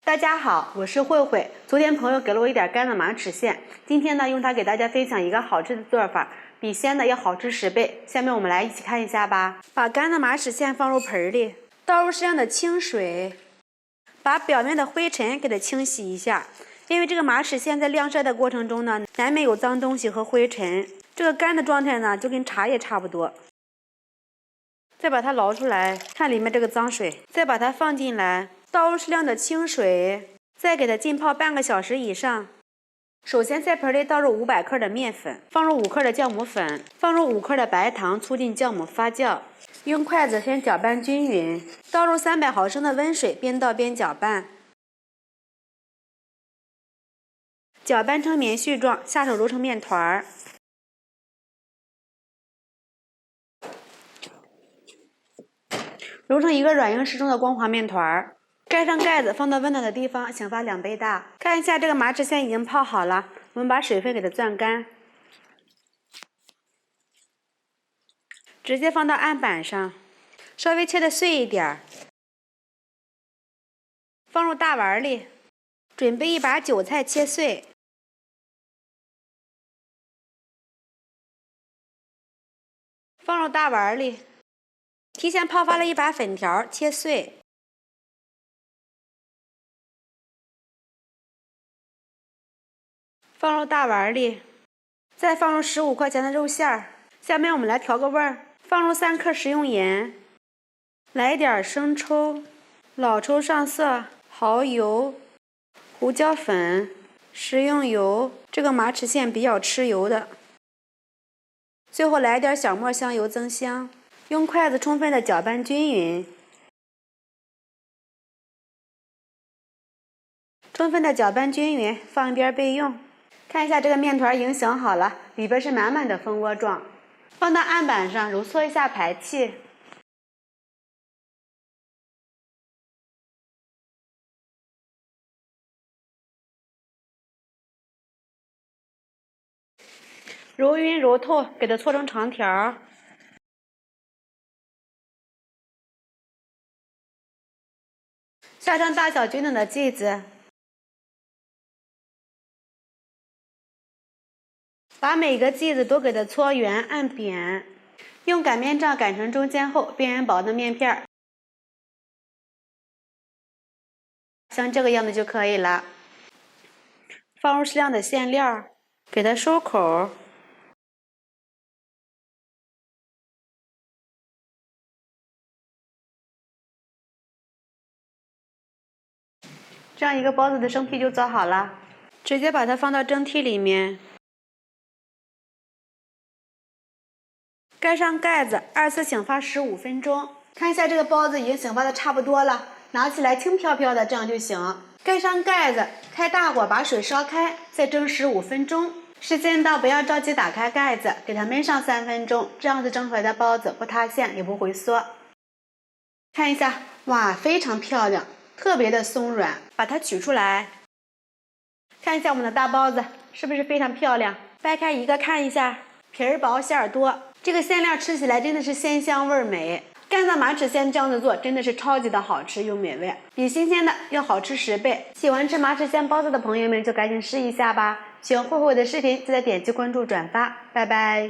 大家好，我是慧慧。昨天朋友给了我一点干的马齿苋，今天呢用它给大家分享一个好吃的做法，比鲜的要好吃10倍。下面我们来一起看一下吧。把干的马齿苋放入盆里，倒入适量的清水，把表面的灰尘给它清洗一下。因为这个马齿苋在晾晒的过程中呢，难免有脏东西和灰尘。这个干的状态呢，就跟茶叶差不多。再把它捞出来，看里面这个脏水，再把它放进来。倒入适量的清水，再给它浸泡半个小时以上。首先在盆里倒入500克的面粉，放入5克的酵母粉，放入5克的白糖，促进酵母发酵。用筷子先搅拌均匀，倒入300毫升的温水，边倒边搅拌。搅拌成棉絮状，下手揉成面团儿。揉成一个软硬适中的光滑面团儿。盖上盖子，放到温暖的地方，醒发2倍大。看一下这个马齿苋已经泡好了，我们把水分给它攥干，直接放到案板上，稍微切得碎一点，放入大碗里。准备一把韭菜切碎，放入大碗里。提前泡发了一把粉条，切碎。放入大碗里，再放入15块钱的肉馅儿。下面我们来调个味儿，放入3克食用盐，来点生抽、老抽上色、蚝油、胡椒粉、食用油，这个马齿苋比较吃油的。最后来点小磨香油增香，用筷子充分的搅拌均匀。充分的搅拌均匀，放一边备用。看一下这个面团已经醒好了，里边是满满的蜂窝状，放到案板上揉搓一下排气。揉匀揉透，给它搓成长条。下上大小均等的剂子，把每个剂子都给它搓圆按扁，用擀面杖擀成中间厚、边缘薄的面片，像这个样子就可以了。放入适量的馅料，给它收口。这样一个包子的生坯就做好了，直接把它放到蒸屉里面，盖上盖子，2次醒发15分钟。看一下这个包子已经醒发的差不多了，拿起来轻飘飘的，这样就行。盖上盖子，开大火把水烧开，再蒸15分钟。时间到，不要着急打开盖子，给它焖上3分钟，这样子蒸出来的包子不塌陷也不回缩。看一下，哇，非常漂亮，特别的松软。把它取出来，看一下我们的大包子是不是非常漂亮？掰开一个看一下，皮儿薄馅儿多，这个馅料吃起来真的是鲜香味美。干的马齿苋这样子做真的是超级的好吃又美味，比新鲜的要好吃10倍。喜欢吃马齿苋包子的朋友们就赶紧试一下吧。喜欢慧慧的视频记得点击关注转发，拜拜。